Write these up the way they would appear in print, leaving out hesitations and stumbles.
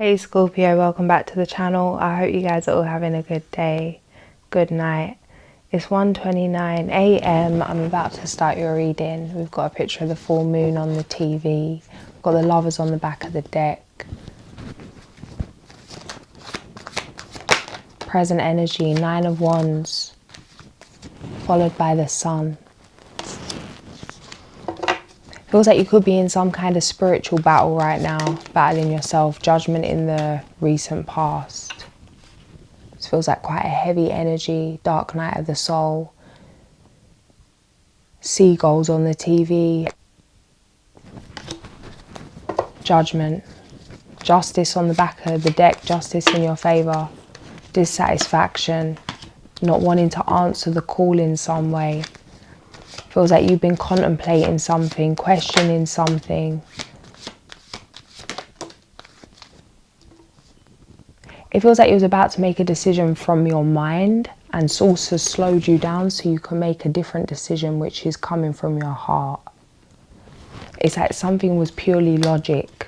Hey Scorpio, welcome back to the channel. I hope you guys are all having a good day, good night. It's 1:29 a.m. I'm about to start your reading. We've got a picture of the full moon on the TV. We've got the lovers on the back of the deck. Present energy, 9 of Wands, followed by the Sun. Feels like you could be in some kind of spiritual battle right now, battling yourself, judgment in the recent past. This feels like quite a heavy energy, dark night of the soul. Seagulls on the TV. Judgment. Justice on the back of the deck, justice in your favour. Dissatisfaction, not wanting to answer the call in some way. Feels like you've been contemplating something, questioning something. It feels like you was about to make a decision from your mind and Source has slowed you down so you can make a different decision which is coming from your heart. It's like something was purely logic.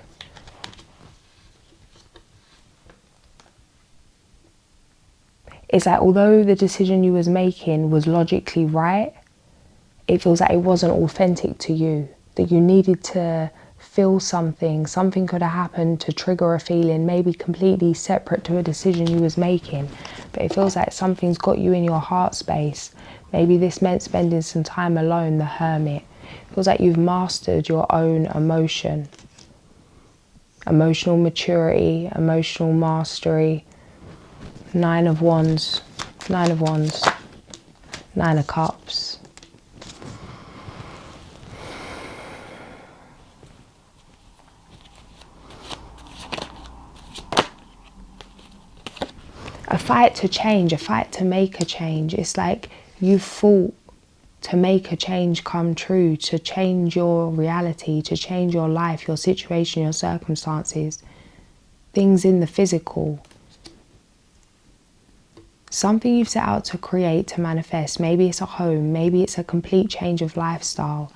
It's like although the decision you was making was logically right, it feels like it wasn't authentic to you, that you needed to feel something. Something could have happened to trigger a feeling, maybe completely separate to a decision you was making. But it feels like something's got you in your heart space. Maybe this meant spending some time alone, the hermit. It feels like you've mastered your own emotion. Emotional maturity, emotional mastery. 9 of Wands, 9 of Wands, 9 of Cups. A fight to change, a fight to make a change. It's like you fought to make a change come true, to change your reality, to change your life, your situation, your circumstances, things in the physical. Something you've set out to create, to manifest. Maybe it's a home, maybe it's a complete change of lifestyle,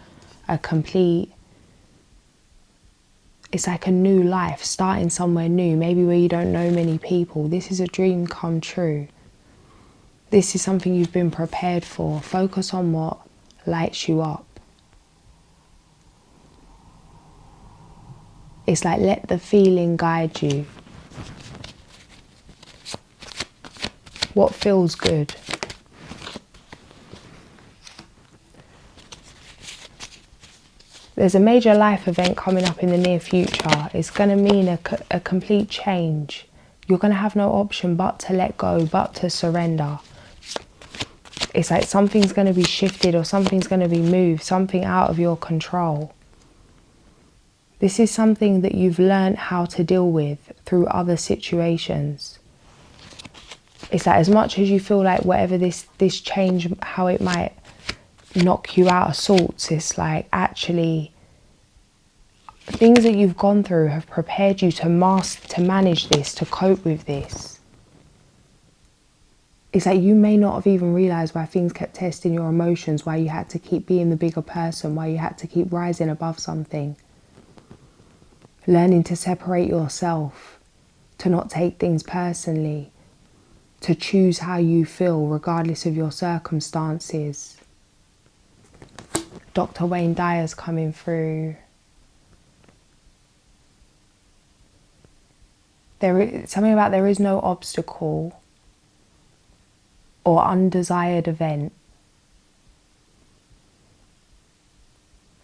it's like a new life, starting somewhere new, maybe where you don't know many people. This is a dream come true. This is something you've been prepared for. Focus on what lights you up. It's like let the feeling guide you. What feels good? There's a major life event coming up in the near future. It's going to mean a complete change. You're going to have no option but to let go, but to surrender. It's like something's going to be shifted or something's going to be moved, something out of your control. This is something that you've learned how to deal with through other situations. It's like as much as you feel like whatever this change, how it might knock you out of sorts, it's like actually things that you've gone through have prepared you to manage this, to cope with this. It's like you may not have even realised why things kept testing your emotions, why you had to keep being the bigger person, why you had to keep rising above something. Learning to separate yourself, to not take things personally, to choose how you feel regardless of your circumstances. Dr. Wayne Dyer's coming through. There is something about there is no obstacle or undesired event.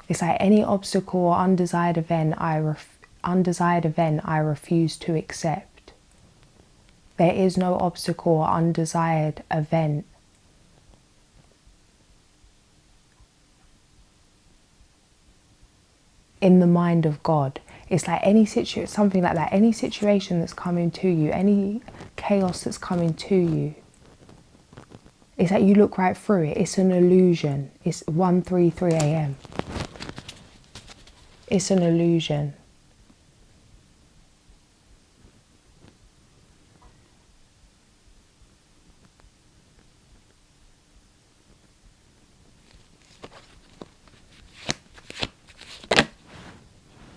It's like any obstacle or undesired event I refuse to accept. There is no obstacle or undesired event. In the mind of God. It's like something like that. Any situation that's coming to you, any chaos that's coming to you, it's like you look right through it. It's an illusion. It's 1:33 a.m. It's an illusion.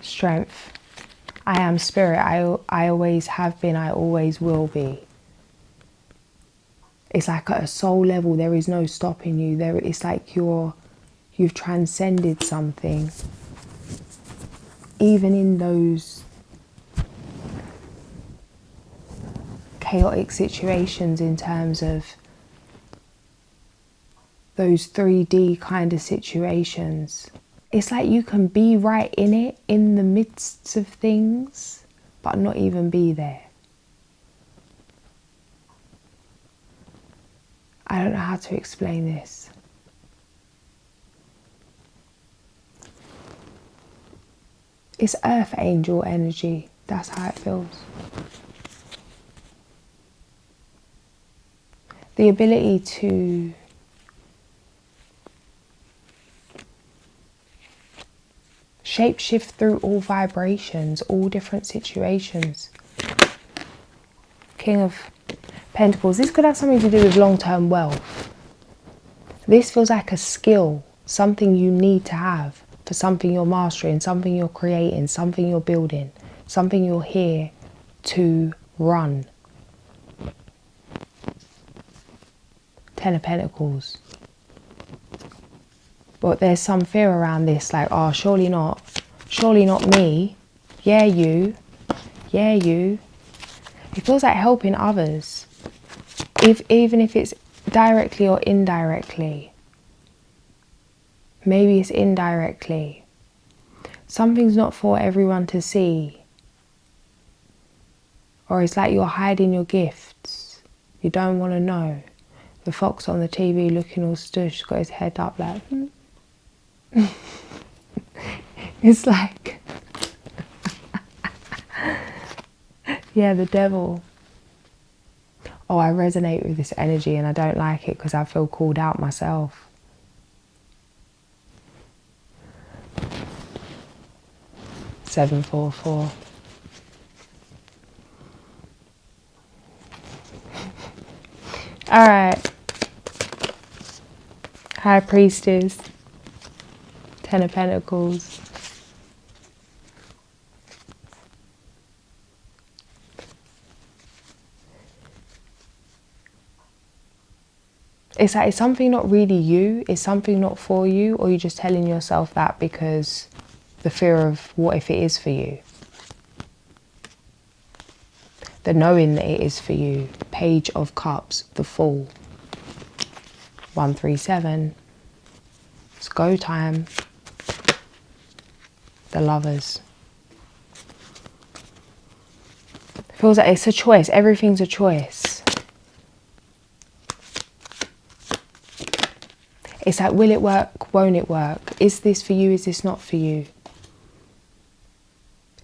Strength. I am spirit. I always have been. I always will be. It's like at a soul level, there is no stopping you. It's like you've transcended something. Even in those chaotic situations, in terms of those 3D kind of situations, it's like you can be right in it, in the midst of things, but not even be there. I don't know how to explain this. It's earth angel energy. That's how it feels. The ability to shapeshift through all vibrations, all different situations. King of Pentacles. This could have something to do with long-term wealth. This feels like a skill, something you need to have for something you're mastering, something you're creating, something you're building, something you're here to run. 10 of Pentacles. But there's some fear around this, like, oh, surely not me. Yeah, you. Yeah, you. It feels like helping others. Even if it's directly or indirectly. Maybe it's indirectly. Something's not for everyone to see. Or it's like you're hiding your gifts. You don't want to know. The fox on the TV looking all stush, got his head up like... It's like... Yeah, the devil. Oh, I resonate with this energy and I don't like it because I feel called out myself. Seven, 4, 4. All right. High Priestess. 10 of Pentacles. It's like, it's something not really you, it's something not for you, or you're just telling yourself that because the fear of what if it is for you. The knowing that it is for you. Page of Cups, the Fool. 137. It's go time. The Lovers. Feels like it's a choice. Everything's a choice. It's like, will it work? Won't it work? Is this for you? Is this not for you?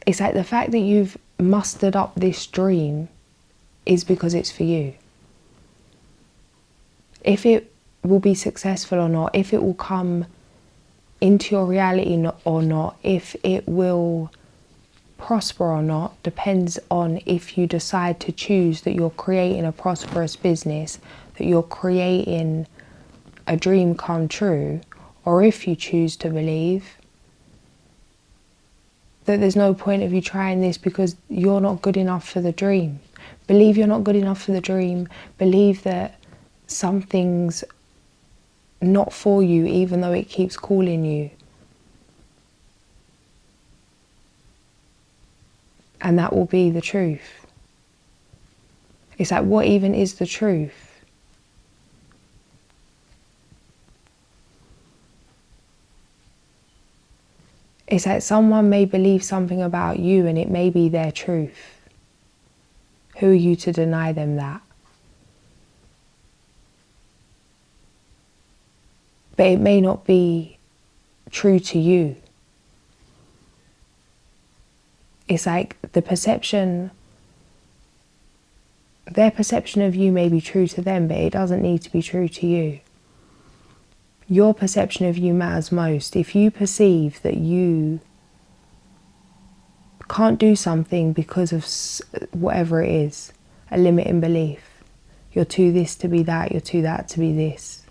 It's like the fact that you've mustered up this dream is because it's for you. If it will be successful or not, if it will come into your reality or not, if it will prosper or not, depends on if you decide to choose that you're creating a prosperous business, that you're creating a dream come true, or if you choose to believe that there's no point of you trying this because you're not good enough for the dream. Believe you're not good enough for the dream. Believe that something's not for you even though it keeps calling you. And that will be the truth. It's like, what even is the truth? It's like someone may believe something about you and it may be their truth. Who are you to deny them that? But it may not be true to you. It's like their perception of you may be true to them, but it doesn't need to be true to you. Your perception of you matters most. If you perceive that you can't do something because of whatever it is, a limiting belief, you're too this to be that, you're too that to be this.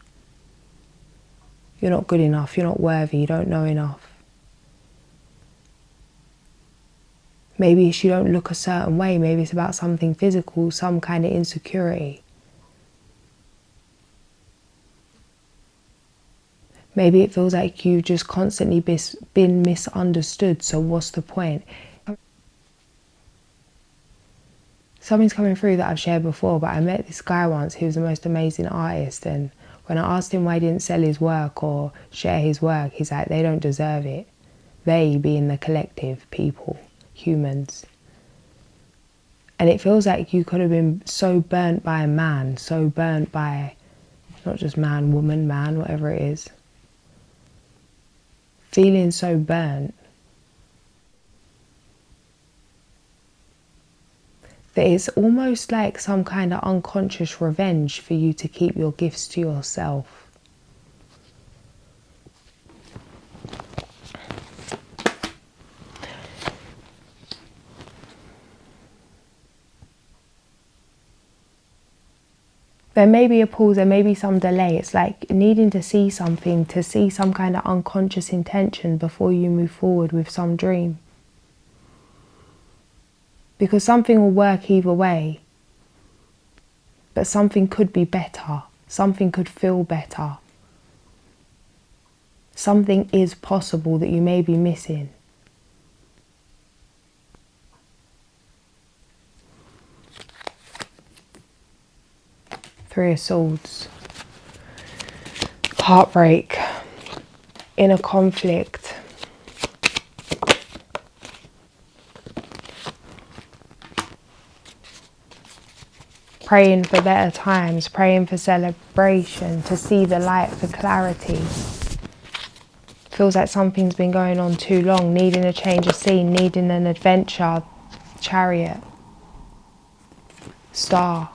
You're not good enough, you're not worthy, you don't know enough. Maybe it's you don't look a certain way. Maybe it's about something physical, some kind of insecurity. Maybe it feels like you've just constantly been misunderstood, so what's the point? Something's coming through that I've shared before, but I met this guy once who was the most amazing artist, and when I asked him why he didn't sell his work or share his work, he's like, they don't deserve it. They being the collective, people, humans. And it feels like you could have been so burnt by a man, so burnt by, not just man, woman, man, whatever it is. Feeling so burnt that it's almost like some kind of unconscious revenge for you to keep your gifts to yourself. There may be a pause, there may be some delay. It's like needing to see something, to see some kind of unconscious intention before you move forward with some dream. Because something will work either way, but something could be better, something could feel better. Something is possible that you may be missing. Three of Swords. Heartbreak. Inner conflict. Praying for better times, praying for celebration, to see the light, for clarity. Feels like something's been going on too long, needing a change of scene, needing an adventure. Chariot. Star.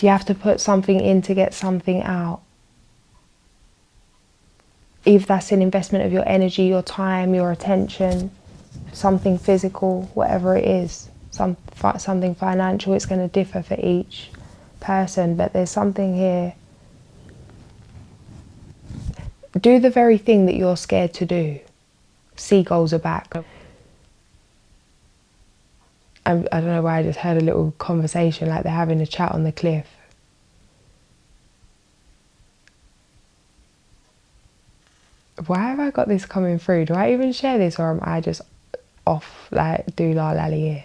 You have to put something in to get something out. If that's an investment of your energy, your time, your attention, something physical, whatever it is, something financial, it's going to differ for each person, but there's something here. Do the very thing that you're scared to do. Seagulls are back. I don't know why I just heard a little conversation like they're having a chat on the cliff. Why have I got this coming through? Do I even share this, or am I just off like doolah lally here?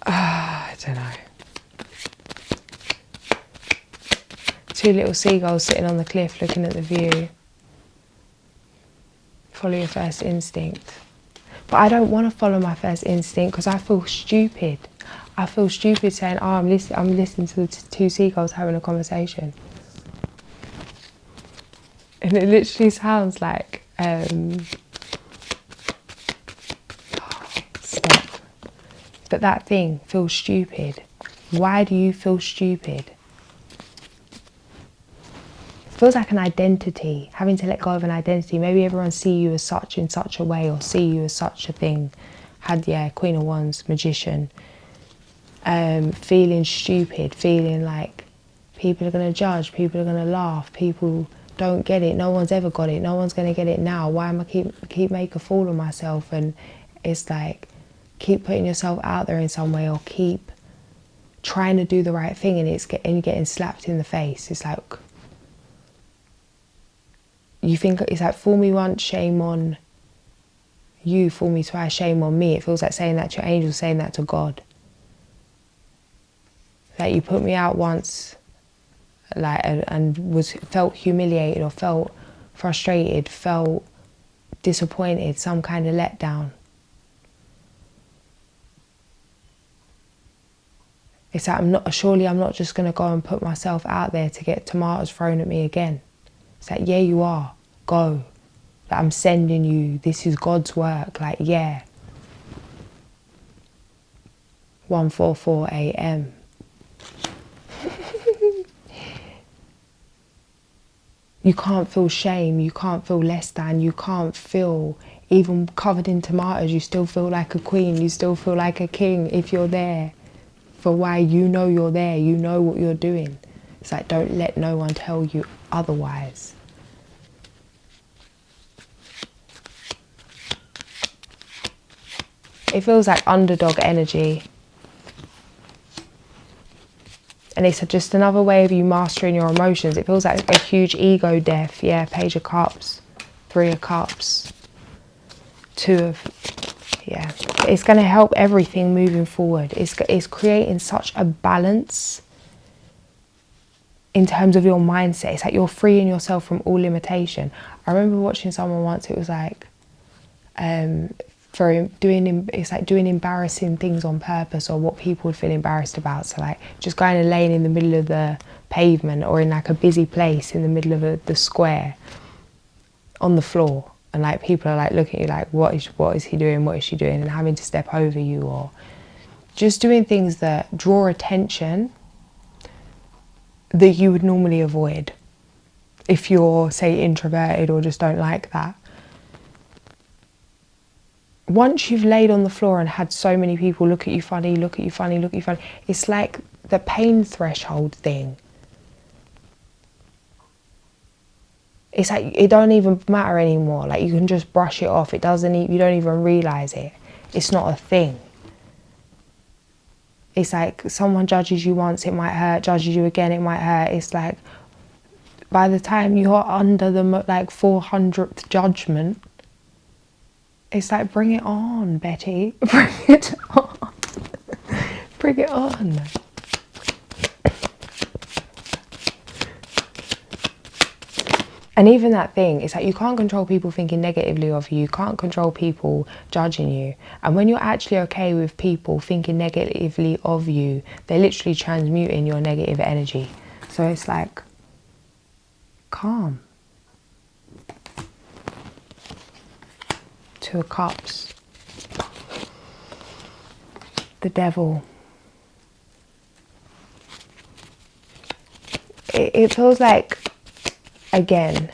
I don't know. Two little seagulls sitting on the cliff looking at the view. Follow your first instinct. But I don't want to follow my first instinct because I feel stupid. I feel stupid saying, oh, I'm listening to the two seagulls having a conversation. And it literally sounds like step. But that thing feels stupid. Why do you feel stupid? Feels like an identity, having to let go of an identity. Maybe everyone see you as such in such a way, or see you as such a thing. Queen of Wands, Magician. Feeling stupid, feeling like people are going to judge, people are going to laugh, people don't get it, no one's ever got it, no one's going to get it now. Why am I keep make a fool of myself? And it's like, keep putting yourself out there in some way, or keep trying to do the right thing, and you're getting slapped in the face. It's like, you think it's like, fool me once, shame on you, fool me twice, shame on me. It feels like saying that to your angel, saying that to God. Like, you put me out once, like, and felt humiliated, or felt frustrated, felt disappointed, some kind of letdown. It's like, I'm not just going to go and put myself out there to get tomatoes thrown at me again. It's like, yeah, you are. Go. Like, I'm sending you. This is God's work. Like, yeah. 1:44 a.m. You can't feel shame. You can't feel less than. You can't feel, even covered in tomatoes, you still feel like a queen. You still feel like a king if you're there. for why you know you're there, you know what you're doing. It's like, don't let no one tell you otherwise. It feels like underdog energy. And it's just another way of you mastering your emotions. It feels like a huge ego death. Yeah, Page of Cups, Three of Cups, Two of... Yeah. It's going to help everything moving forward. It's creating such a balance in terms of your mindset. It's like you're freeing yourself from all limitation. I remember watching someone once, it was like... it's like doing embarrassing things on purpose, or what people would feel embarrassed about. So like just going and laying in the middle of the pavement, or in like a busy place in the middle of the square on the floor, and like people are like looking at you like, what is he doing, what is she doing, and having to step over you, or just doing things that draw attention that you would normally avoid if you're, say, introverted or just don't like that. Once you've laid on the floor and had so many people look at you funny, look at you funny, look at you funny, it's like the pain threshold thing. It's like it don't even matter anymore. Like you can just brush it off. You don't even realise it. It's not a thing. It's like someone judges you once, it might hurt. Judges you again, it might hurt. It's like by the time you're under the like 400th judgment, it's like, bring it on, Betty. Bring it on. Bring it on. And even that thing, it's like you can't control people thinking negatively of you. You can't control people judging you. And when you're actually okay with people thinking negatively of you, they're literally transmuting your negative energy. So it's like, calm. Two of Cups. The Devil. It feels like, again,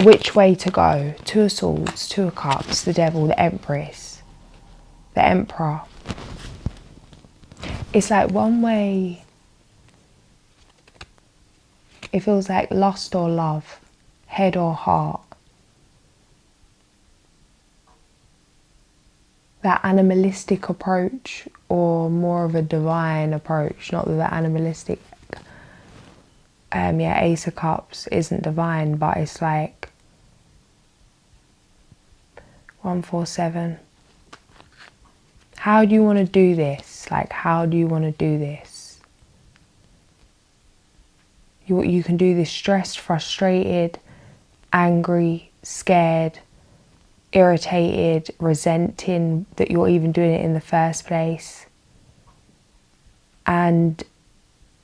which way to go? Two of Swords, Two of Cups, the Devil, the Empress, the Emperor. It's like one way, it feels like lust or love, head or heart. That animalistic approach, or more of a divine approach. Not that the animalistic, Ace of Cups isn't divine, but it's like 147. How do you want to do this? Like, how do you want to do this? You can do this stressed, frustrated, angry, scared, irritated, resenting that you're even doing it in the first place, and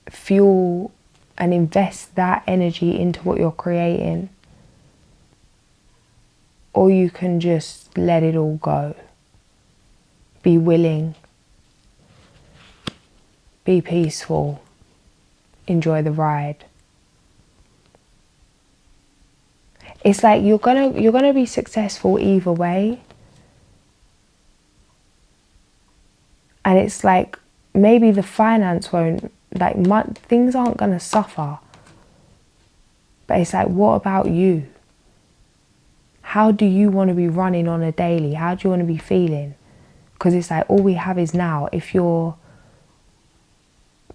fuel and invest that energy into what you're creating. Or you can just let it all go. Be willing, be peaceful, enjoy the ride. It's like you're gonna be successful either way. And it's like maybe the finance won't, like things aren't gonna suffer. But it's like, what about you? How do you want to be running on a daily? How do you want to be feeling? Because it's like all we have is now. If you're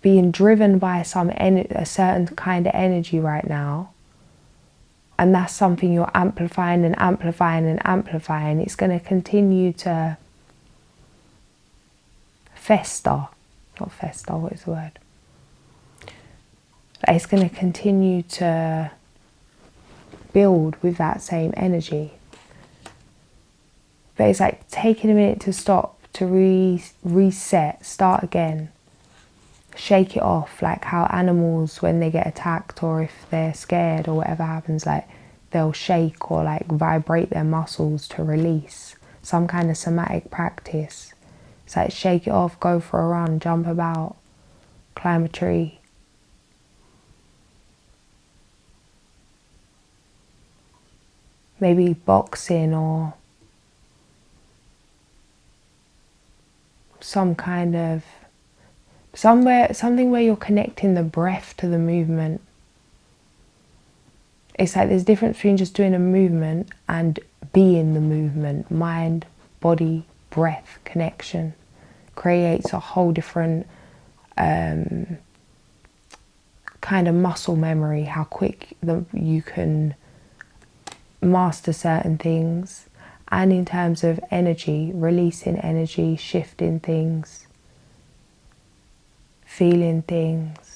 being driven by a certain kind of energy right now, and that's something you're amplifying and amplifying and amplifying, it's going to continue to fester. Not fester, what is the word? It's going to continue to build with that same energy. But it's like taking a minute to stop, to reset, start again. Shake it off, like how animals, when they get attacked or if they're scared or whatever happens, like they'll shake or like vibrate their muscles to release. Some kind of somatic practice. It's like shake it off, go for a run, jump about, climb a tree. Maybe boxing or some kind of, something where you're connecting the breath to the movement. It's like there's a difference between just doing a movement and being the movement. Mind, body, breath, connection creates a whole different kind of muscle memory, how quick you can master certain things. And in terms of energy, releasing energy, shifting things, feeling things.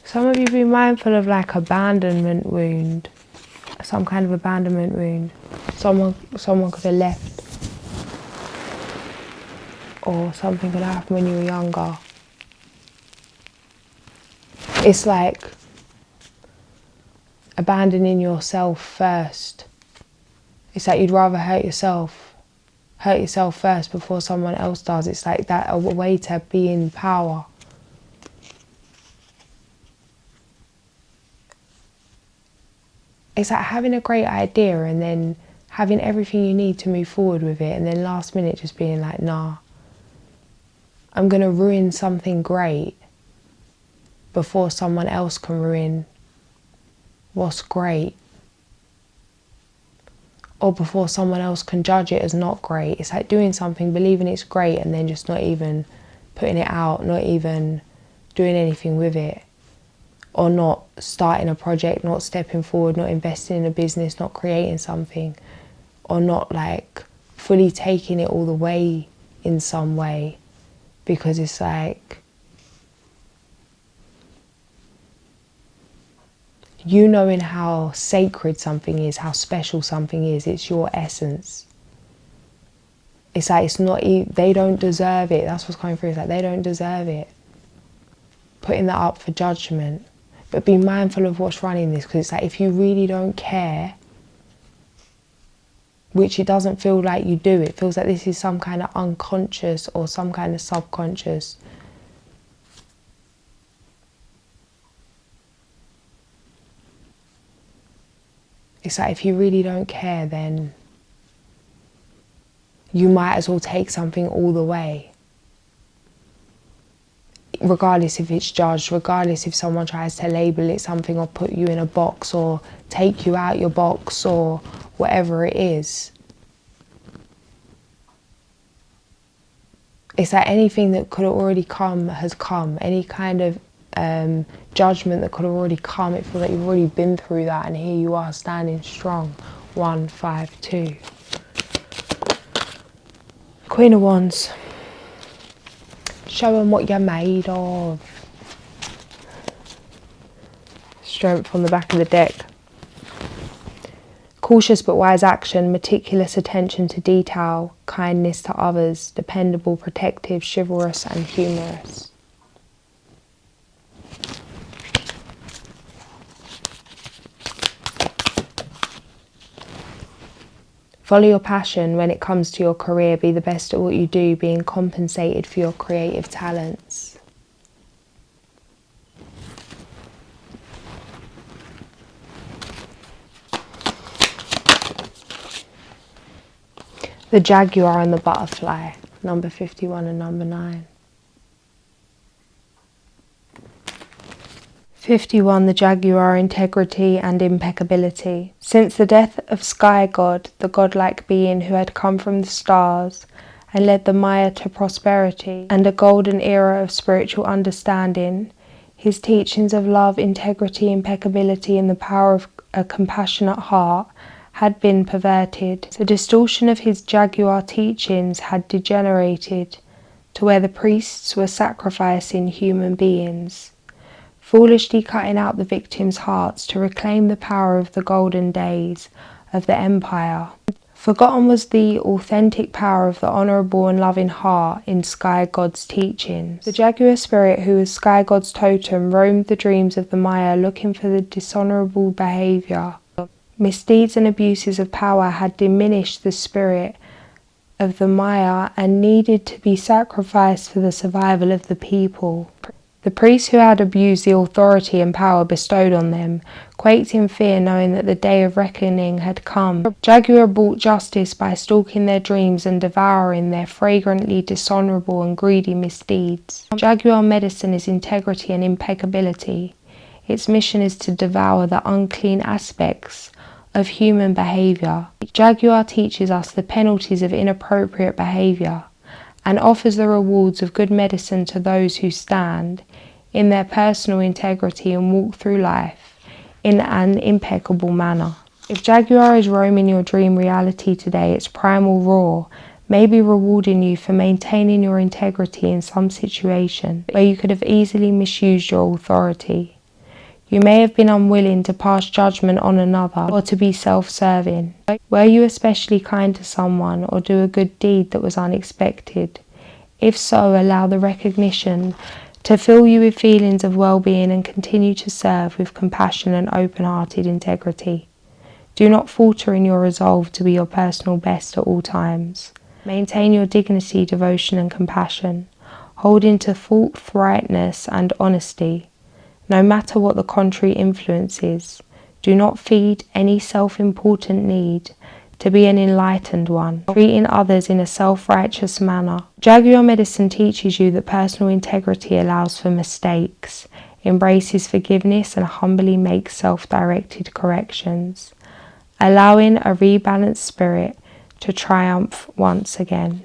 Some of you be mindful of like abandonment wound, some kind of abandonment wound. Someone could have left, or something could happen when you were younger. It's like abandoning yourself first. It's like you'd rather hurt yourself first before someone else does. It's like that, a way to be in power. It's like having a great idea and then having everything you need to move forward with it, and then last minute just being like, nah, I'm going to ruin something great before someone else can ruin what's great, or before someone else can judge it as not great. It's like doing something, believing it's great, and then just not even putting it out, not even doing anything with it. Or not starting a project, not stepping forward, not investing in a business, not creating something, or not like fully taking it all the way in some way, because it's like, you knowing how sacred something is, how special something is, it's your essence. It's like, it's not, they don't deserve it. That's what's coming through. It's like, they don't deserve it. Putting that up for judgment. But be mindful of what's running this, because it's like, if you really don't care, which it doesn't feel like you do, it feels like this is some kind of unconscious or some kind of subconscious. It's like, if you really don't care, then you might as well take something all the way. Regardless if it's judged, regardless if someone tries to label it something or put you in a box or take you out your box or whatever it is. It's like anything that could have already come has come. Any kind of judgment that could have already come, it feels like you've already been through that, and here you are standing strong. 1, 5, 2. Queen of Wands. Show them what you're made of. Strength on the back of the deck. Cautious but wise action, meticulous attention to detail, kindness to others, dependable, protective, chivalrous and humorous. Follow your passion when it comes to your career. Be the best at what you do, being compensated for your creative talents. The Jaguar and the Butterfly, number 51 and number 9. 51. The Jaguar, integrity and impeccability. Since the death of Sky God, the godlike being who had come from the stars and led the Maya to prosperity and a golden era of spiritual understanding, his teachings of love, integrity, impeccability and the power of a compassionate heart had been perverted. The distortion of his Jaguar teachings had degenerated to where the priests were sacrificing human beings, foolishly cutting out the victims' hearts to reclaim the power of the golden days of the empire. Forgotten was the authentic power of the honourable and loving heart in Sky God's teachings. The Jaguar spirit, who was Sky God's totem, roamed the dreams of the Maya looking for the dishonourable behaviour. Misdeeds and abuses of power had diminished the spirit of the Maya and needed to be sacrificed for the survival of the people. The priests who had abused the authority and power bestowed on them quaked in fear, knowing that the day of reckoning had come. Jaguar brought justice by stalking their dreams and devouring their fragrantly dishonourable and greedy misdeeds. Jaguar medicine is integrity and impeccability. Its mission is to devour the unclean aspects of human behaviour. Jaguar teaches us the penalties of inappropriate behaviour and offers the rewards of good medicine to those who stand in their personal integrity and walk through life in an impeccable manner. If Jaguar is roaming your dream reality today, its primal roar may be rewarding you for maintaining your integrity in some situation where you could have easily misused your authority. You may have been unwilling to pass judgment on another or to be self-serving. Were you especially kind to someone or do a good deed that was unexpected? If so, allow the recognition to fill you with feelings of well-being and continue to serve with compassion and open-hearted integrity. Do not falter in your resolve to be your personal best at all times. Maintain your dignity, devotion and compassion. Hold into forthrightness and honesty. No matter what the contrary influence is, do not feed any self-important need to be an enlightened one, treating others in a self-righteous manner. Jaguar medicine teaches you that personal integrity allows for mistakes, embraces forgiveness and humbly makes self-directed corrections, allowing a rebalanced spirit to triumph once again.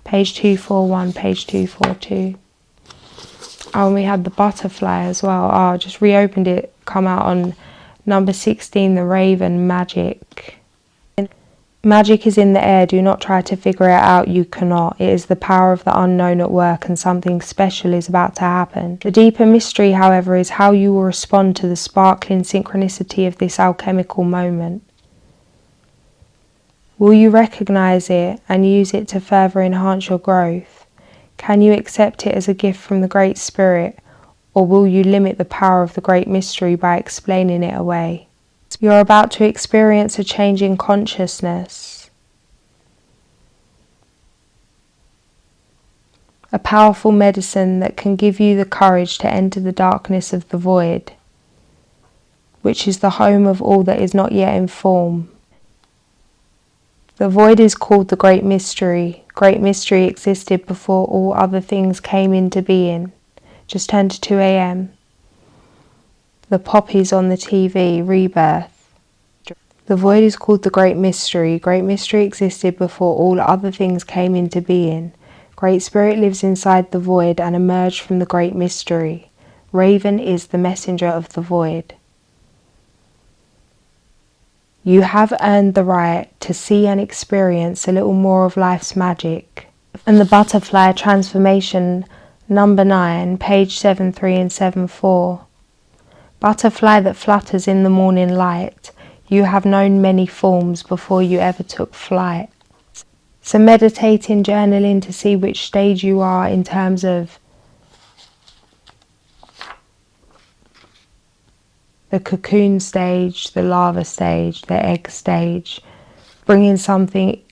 Page 241, page 242. Oh, and we had the butterfly as well. Oh, I just reopened it, come out on number 16, the Raven, magic. Magic is in the air. Do not try to figure it out. You cannot. It is the power of the unknown at work, and something special is about to happen. The deeper mystery, however, is how you will respond to the sparkling synchronicity of this alchemical moment. Will you recognize it and use it to further enhance your growth? Can you accept it as a gift from the Great Spirit, or will you limit the power of the great mystery by explaining it away? You're about to experience a change in consciousness. A powerful medicine that can give you the courage to enter the darkness of the void, which is the home of all that is not yet in form. The void is called the Great Mystery. Great Mystery existed before all other things came into being. Just turned to 2 a.m. The poppies on the TV, rebirth. The void is called the Great Mystery. Great Mystery existed before all other things came into being. Great Spirit lives inside the void and emerged from the Great Mystery. Raven is the messenger of the void. You have earned the right to see and experience a little more of life's magic. And the butterfly transformation, number 9, page 73 and 74. Butterfly that flutters in the morning light, you have known many forms before you ever took flight. So meditating, journaling to see which stage you are in terms of the cocoon stage, the larva stage, the egg stage, bringing something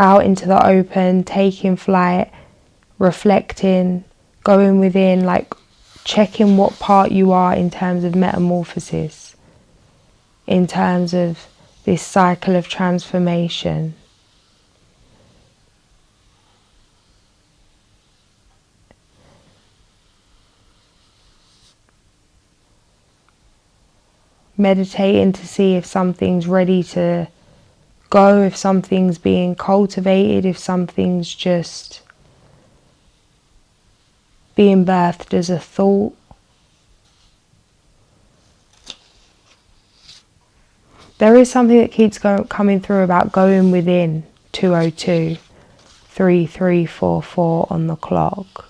out into the open, taking flight, reflecting, going within, like checking what part you are in terms of metamorphosis, in terms of this cycle of transformation. Meditating to see if something's ready to go, if something's being cultivated, if something's just being birthed as a thought. There is something that keeps coming through about going within. 202, 3344 on the clock.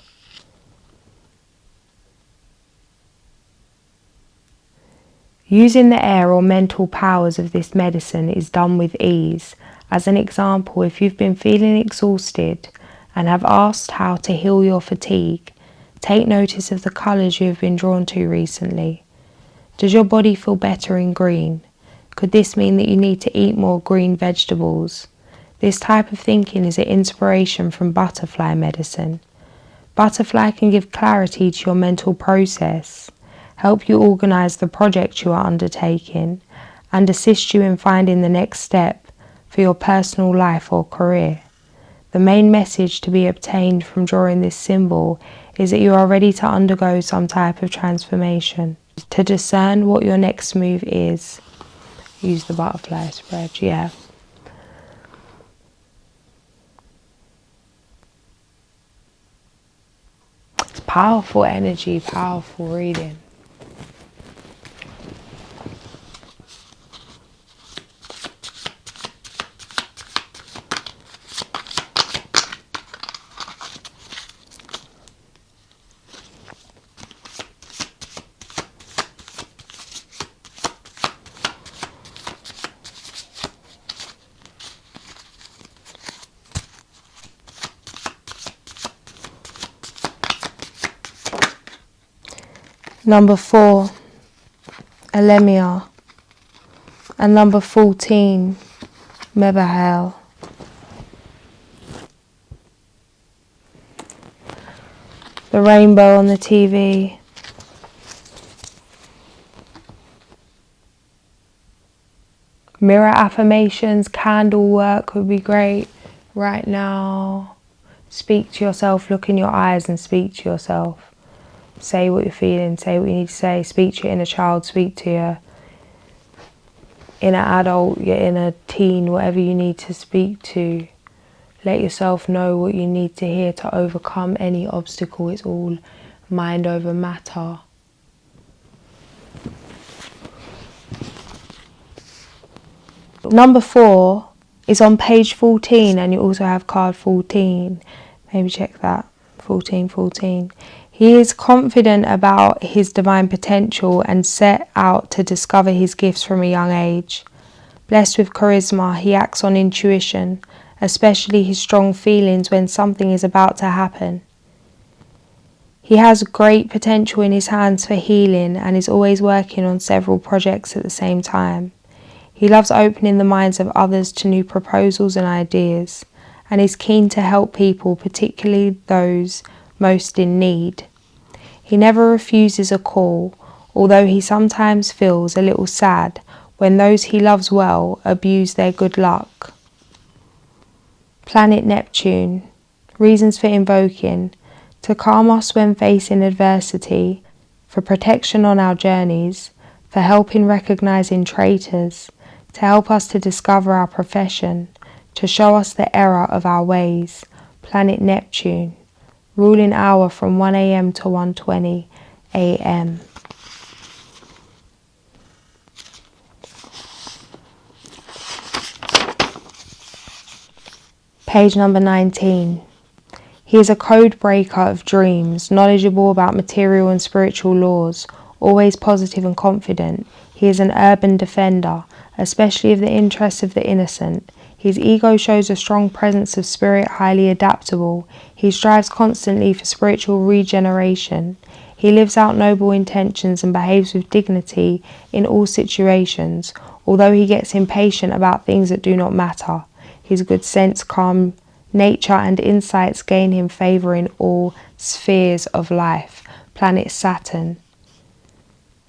Using the air or mental powers of this medicine is done with ease, As an example, if you've been feeling exhausted and have asked how to heal your fatigue, take notice of the colours you have been drawn to recently. Does your body feel better in green? Could this mean that you need to eat more green vegetables? This type of thinking is an inspiration from butterfly medicine. Butterfly can give clarity to your mental process, help you organise the project you are undertaking, and assist you in finding the next step for your personal life or career. The main message to be obtained from drawing this symbol is that you are ready to undergo some type of transformation. To discern what your next move is, use the butterfly spread, yeah. It's powerful energy, powerful reading. Number 4, Alemia, and number 14, Mebahel. The rainbow on the TV. Mirror affirmations, candle work would be great right now. Speak to yourself, look in your eyes and speak to yourself. Say what you're feeling, say what you need to say, speak to your inner child, speak to your inner adult, your inner teen, whatever you need to speak to. Let yourself know what you need to hear to overcome any obstacle. It's all mind over matter. Number 4 is on page 14, and you also have card 14. Maybe check that. 14. He is confident about his divine potential and set out to discover his gifts from a young age. Blessed with charisma, he acts on intuition, especially his strong feelings when something is about to happen. He has great potential in his hands for healing and is always working on several projects at the same time. He loves opening the minds of others to new proposals and ideas, and is keen to help people, particularly those most in need. He never refuses a call, although he sometimes feels a little sad when those he loves well abuse their good luck. Planet Neptune. Reasons for invoking: to calm us when facing adversity, for protection on our journeys, for help in recognizing traitors, to help us to discover our profession, to show us the error of our ways. Planet Neptune. Ruling hour from 1 a.m. to 1:20 a.m. Page number 19. He is a code breaker of dreams, knowledgeable about material and spiritual laws, always positive and confident. He is an urban defender, especially of the interests of the innocent. His ego shows a strong presence of spirit, highly adaptable. He strives constantly for spiritual regeneration. He lives out noble intentions and behaves with dignity in all situations, although he gets impatient about things that do not matter. His good sense, calm nature and insights gain him favour in all spheres of life. Planet Saturn.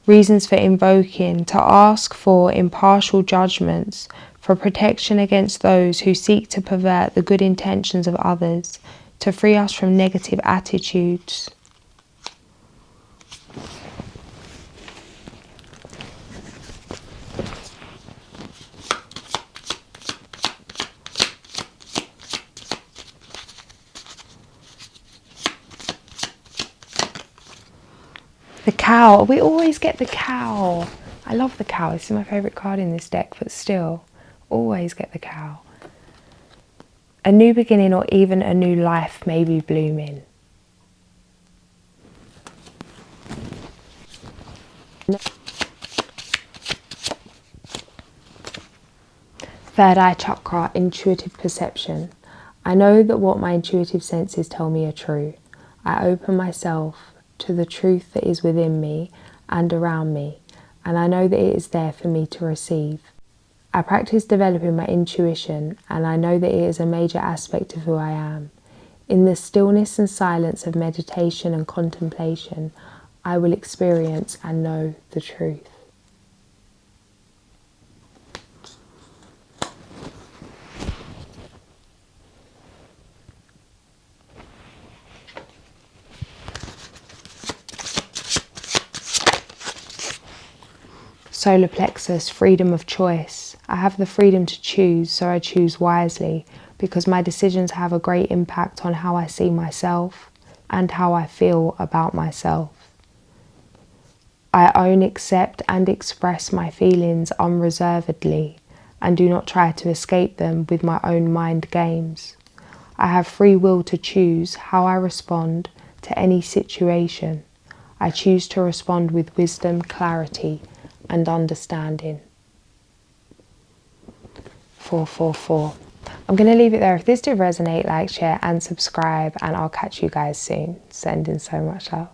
Reasons for invoking: to ask for impartial judgments, for protection against those who seek to pervert the good intentions of others, to free us from negative attitudes. The cow. We always get the cow. I love the cow. This is my favourite card in this deck, but still, always get the cow. A new beginning or even a new life may be blooming. Third eye chakra, intuitive perception. I know that what my intuitive senses tell me are true. I open myself to the truth that is within me and around me, and I know that it is there for me to receive. I practice developing my intuition, and I know that it is a major aspect of who I am. In the stillness and silence of meditation and contemplation, I will experience and know the truth. Solar plexus, freedom of choice. I have the freedom to choose, so I choose wisely, because my decisions have a great impact on how I see myself and how I feel about myself. I own, accept and express my feelings unreservedly and do not try to escape them with my own mind games. I have free will to choose how I respond to any situation. I choose to respond with wisdom, clarity and understanding. 444. I'm going to leave it there. If this did resonate, like, share and subscribe, and I'll catch you guys soon. Sending so much love.